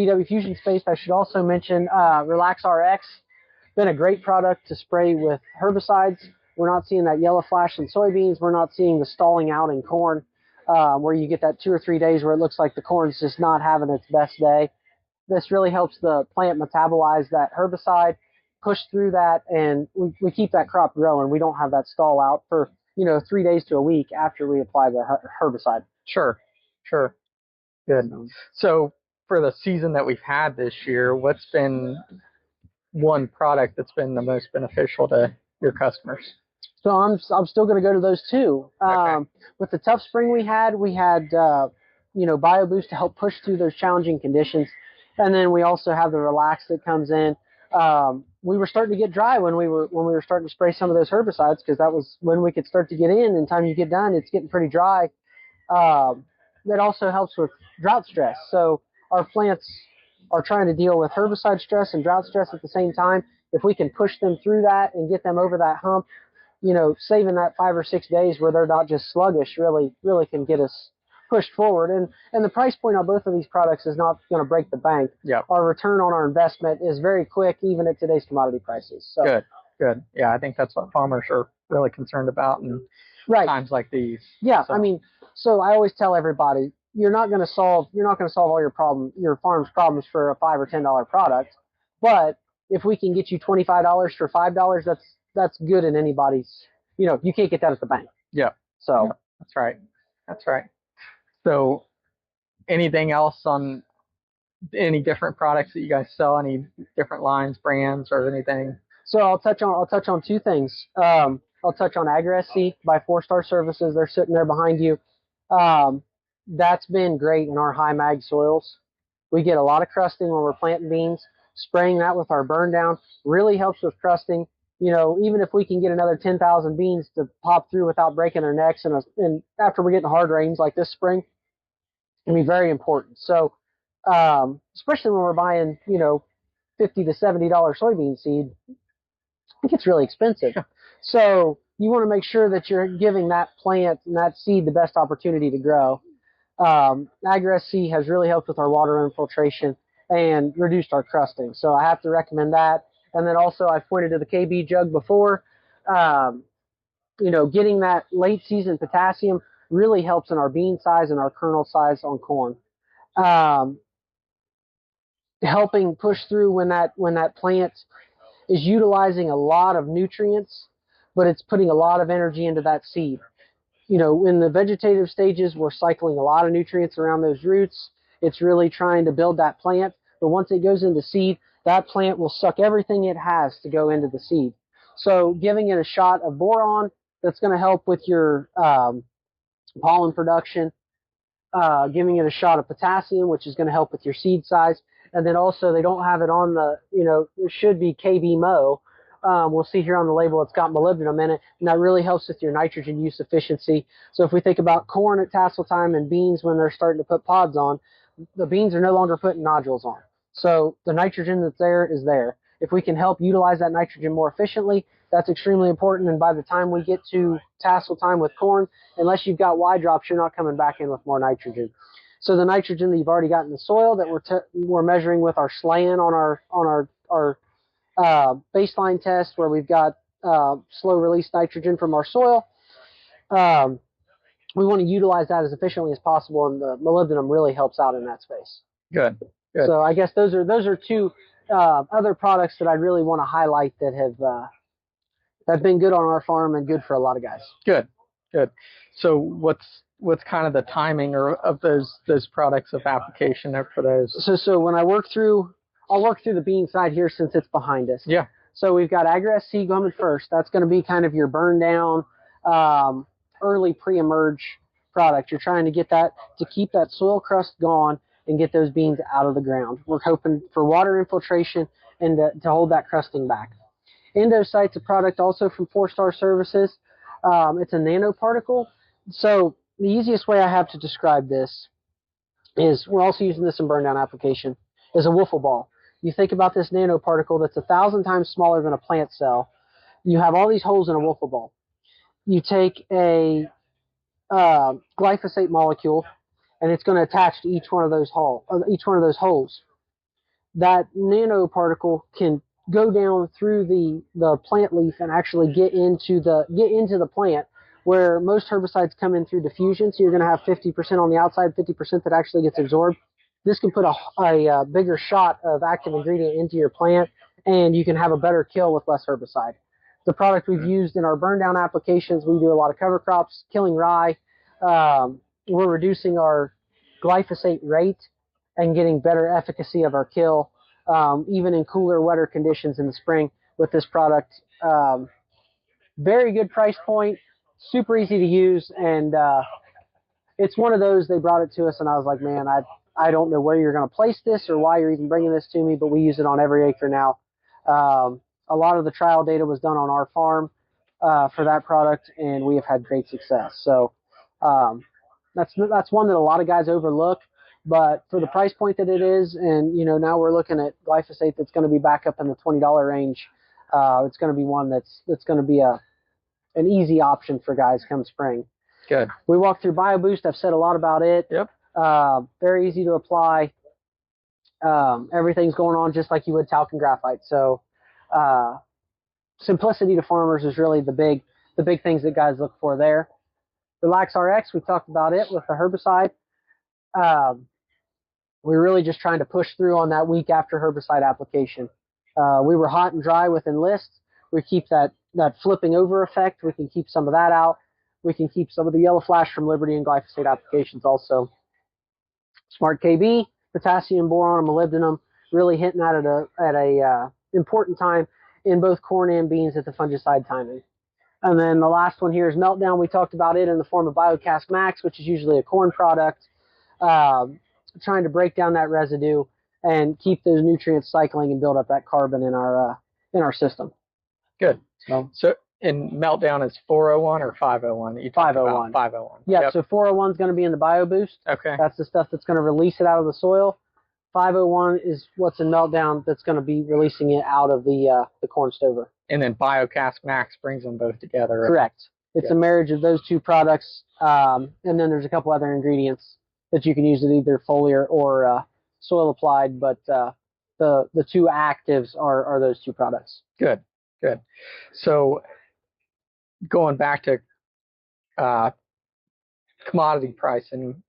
PW Fusion Space, I should also mention Relax RX. Been a great product to spray with herbicides. We're not seeing that yellow flash in soybeans. We're not seeing the stalling out in corn, where you get that 2 or 3 days where it looks like the corn's just not having its best day. This really helps the plant metabolize that herbicide, push through that, and we keep that crop growing. We don't have that stall out for 3 days to a week after we apply the herbicide. Sure. Good. So for the season that we've had this year, what's been one product that's been the most beneficial to your customers? So I'm still going to go to those two. Okay. With the tough spring we had BioBoost to help push through those challenging conditions, and then we also have the Relax that comes in. We were starting to get dry when we were starting to spray some of those herbicides, because that was when we could start to get in. And time you get done, it's getting pretty dry. That also helps with drought stress. So our plants are trying to deal with herbicide stress and drought stress at the same time. If we can push them through that and get them over that hump, saving that 5 or 6 days where they're not just sluggish really can get us pushed forward. And the price point on both of these products is not going to break the bank. Yep. Our return on our investment is very quick, even at today's commodity prices. So. Good. Yeah, I think that's what farmers are really concerned about in times like these. Yeah, so. So I always tell everybody, you're not going to solve all your farm's problems for a $5 or $10 product, but if we can get you $25 for $5, that's good in anybody's. You can't get that at the bank. Yeah. So that's right. So, anything else on any different products that you guys sell? Any different lines, brands, or anything? So I'll touch on two things. I'll touch on Acre by 4-Star Services. They're sitting there behind you. That's been great in our high mag soils. We get a lot of crusting when we're planting beans. Spraying that with our burn down really helps with crusting. Even if we can get another 10,000 beans to pop through without breaking their necks, and after we're getting hard rains like this spring, it'll be very important. So, especially when we're buying, $50 to $70 soybean seed, it gets really expensive. So you want to make sure that you're giving that plant and that seed the best opportunity to grow. Acre has really helped with our water infiltration and reduced our crusting. So I have to recommend that. And then also I've pointed to the KB jug before. Getting that late season potassium really helps in our bean size and our kernel size on corn. Helping push through when that plant is utilizing a lot of nutrients, but it's putting a lot of energy into that seed. In the vegetative stages, we're cycling a lot of nutrients around those roots. It's really trying to build that plant. But once it goes into seed, that plant will suck everything it has to go into the seed. So giving it a shot of boron, that's going to help with your pollen production. Giving it a shot of potassium, which is going to help with your seed size. And then also, they don't have it on the, it should be KB Mo. We'll see here on the label, it's got molybdenum in it, and that really helps with your nitrogen use efficiency. So if we think about corn at tassel time and beans when they're starting to put pods on, the beans are no longer putting nodules on. So the nitrogen that's there is there. If we can help utilize that nitrogen more efficiently, that's extremely important. And by the time we get to tassel time with corn, unless you've got Y drops, you're not coming back in with more nitrogen. So the nitrogen that you've already got in the soil that we're measuring with our SLAN on our baseline test, where we've got slow release nitrogen from our soil. We want to utilize that as efficiently as possible, and the molybdenum really helps out in that space. Good. So I guess those are two other products that I really want to highlight that have been good on our farm and good for a lot of guys. Good. So what's kind of the timing of those products of application for those? So when I'll work through the bean side here since it's behind us. Yeah. So we've got Acre coming first. That's going to be kind of your burn down, early pre-emerge product. You're trying to get that to keep that soil crust gone and get those beans out of the ground. We're hoping for water infiltration and to hold that crusting back. Endosite's a product also from 4-Star Services. It's a nanoparticle. So the easiest way I have to describe this is, we're also using this in burn down application, is a wiffle ball. You think about this nanoparticle that's 1,000 times smaller than a plant cell. You have all these holes in a wiffle ball. You take a glyphosate molecule, and it's going to attach to each one of those holes. that nanoparticle can go down through the plant leaf and actually get into the plant, where most herbicides come in through diffusion. So you're going to have 50% on the outside, 50% that actually gets absorbed. This can put a bigger shot of active ingredient into your plant, and you can have a better kill with less herbicide. The product we've used in our burn down applications, we do a lot of cover crops, killing rye. We're reducing our glyphosate rate and getting better efficacy of our kill, even in cooler, wetter conditions in the spring with this product. Very good price point, super easy to use, and it's one of those, they brought it to us, and I was like, man, I don't know where you're going to place this or why you're even bringing this to me, but we use it on every acre now. A lot of the trial data was done on our farm for that product, and we have had great success. So that's one that a lot of guys overlook, but for the price point that it is, and now we're looking at glyphosate that's going to be back up in the $20 range. It's going to be one that's going to be an easy option for guys come spring. Good. We walked through BioBoost. I've said a lot about it. Yep. Very easy to apply. Everything's going on just like you would talc and graphite. So simplicity to farmers is really the big things that guys look for there. Relax RX, we talked about it with the herbicide. We're really just trying to push through on that week after herbicide application. We were hot and dry with Enlist. We keep that flipping over effect. We can keep some of that out. We can keep some of the yellow flash from Liberty and glyphosate applications also. Smart KB, potassium, boron, and molybdenum, really hitting that at a important time in both corn and beans at the fungicide timing. And then the last one here is Meltdown. We talked about it in the form of BioCast Max, which is usually a corn product, trying to break down that residue and keep those nutrients cycling and build up that carbon in our system. Good. So and Meltdown is 401 or 501? 501. 501. Yeah, yep. So 401 is going to be in the BioBoost. Okay. That's the stuff that's going to release it out of the soil. 501 is what's in Meltdown that's going to be releasing it out of the corn stover. And then BioCast Max brings them both together. Correct. It's a marriage of those two products, and then there's a couple other ingredients that you can use with either foliar or soil applied, but the two actives are those two products. Good. So going back to commodity pricing,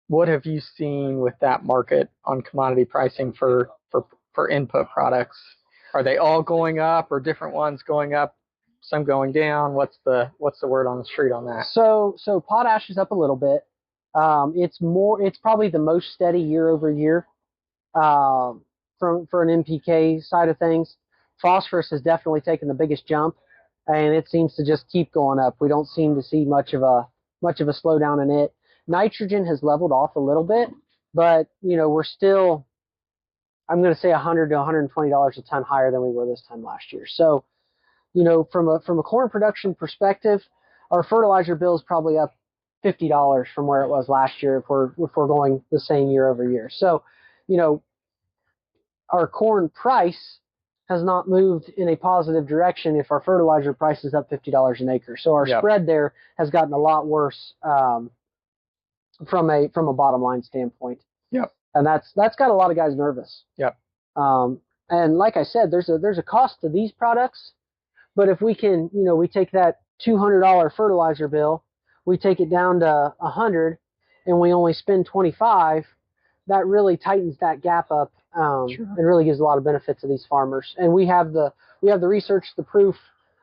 what have you seen with that market on commodity pricing for input products? Are they all going up, or different ones going up, some going down? What's the word on the street on that? So potash is up a little bit. It's probably the most steady year over year for an NPK side of things. Phosphorus has definitely taken the biggest jump, and it seems to just keep going up. We don't seem to see much of a slowdown in it. Nitrogen has leveled off a little bit, but we're still, I'm going to say $100 to $120 a ton higher than we were this time last year. So, from a corn production perspective, our fertilizer bill is probably up $50 from where it was last year if we're going the same year over year. So, our corn price has not moved in a positive direction if our fertilizer price is up $50 an acre. So our spread there has gotten a lot worse from a bottom line standpoint. Yep. And that's got a lot of guys nervous. Yep. And like I said, there's a cost to these products, but if we can, we take that $200 fertilizer bill, we take it down to $100, and we only spend $25, that really tightens that gap up. Sure. And really gives a lot of benefit to these farmers. And we have the research, the proof,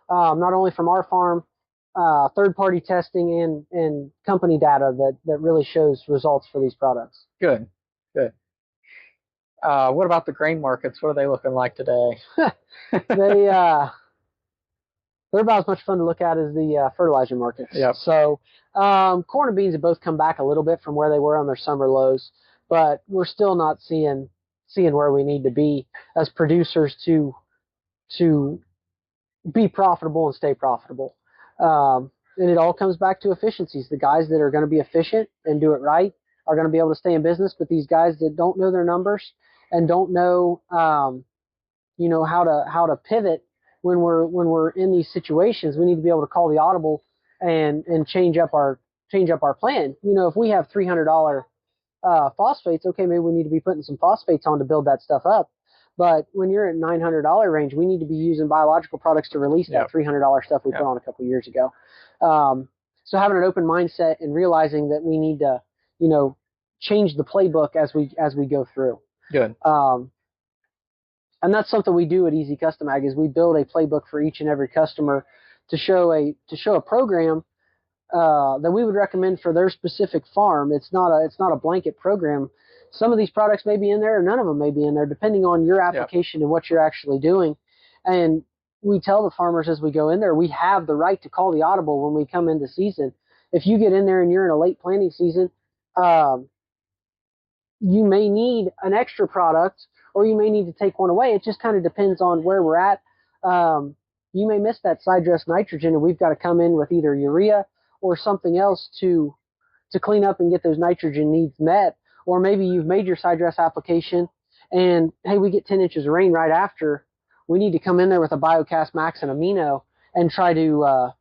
not only from our farm, third-party testing and company data that really shows results for these products. Good. What about the grain markets? What are they looking like today? They're about as much fun to look at as the fertilizer markets. Yep. So corn and beans have both come back a little bit from where they were on their summer lows, but we're still not seeing where we need to be as producers to be profitable and stay profitable. And it all comes back to efficiencies. The guys that are going to be efficient and do it right are going to be able to stay in business, but these guys that don't know their numbers and don't know, how to pivot when we're in these situations, we need to be able to call the audible and change up our plan. If we have $300 phosphates, okay, maybe we need to be putting some phosphates on to build that stuff up. But when you're at $900 range, we need to be using biological products to release that $300 stuff we put on a couple of years ago. So having an open mindset and realizing that we need to, change the playbook as we go through. Good. And that's something we do at Easy Custom Ag is we build a playbook for each and every customer to show a program that we would recommend for their specific farm. It's not a blanket program. Some of these products may be in there, or none of them may be in there, depending on your application and what you're actually doing. And we tell the farmers as we go in there, we have the right to call the audible when we come into season. If you get in there and you're in a late planting season, you may need an extra product, or you may need to take one away. It just kind of depends on where we're at. You may miss that side dress nitrogen, and we've got to come in with either urea or something else to clean up and get those nitrogen needs met. Or maybe you've made your side dress application, and hey, we get 10 inches of rain right after. We need to come in there with a BioCast Max and Amino and try to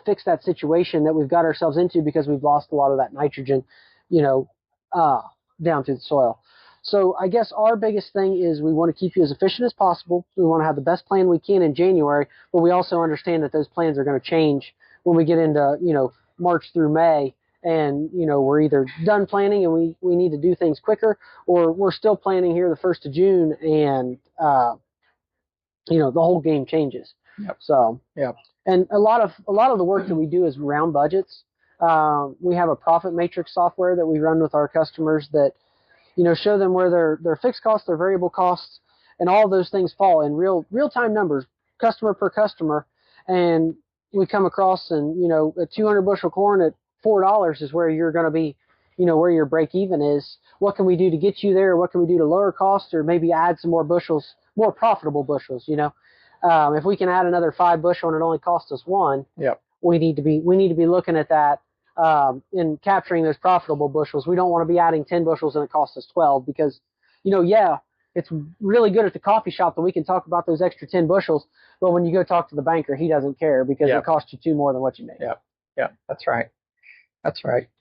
fix that situation that we've got ourselves into because we've lost a lot of that nitrogen, down to the soil. So I guess our biggest thing is we want to keep you as efficient as possible. We want to have the best plan we can in January, but we also understand that those plans are going to change when we get into, March through May. And, we're either done planning and we need to do things quicker, or we're still planning here the 1st of June and, the whole game changes. Yep. So, yep. And a lot of the work that we do is round budgets. We have a profit matrix software that we run with our customers that, show them where their fixed costs, their variable costs, and all of those things fall in real-time numbers, customer per customer. And we come across and, a 200 bushel corn at $4 is where you're going to be, where your break even is. What can we do to get you there? What can we do to lower costs or maybe add some more bushels, more profitable bushels, if we can add another 5 bushel and it only costs us 1, we need to be looking at that in capturing those profitable bushels. We don't want to be adding 10 bushels and it costs us 12 because, it's really good at the coffee shop that we can talk about those extra 10 bushels. But when you go talk to the banker, he doesn't care because it cost you 2 more than what you made. Yeah, that's right. That's right.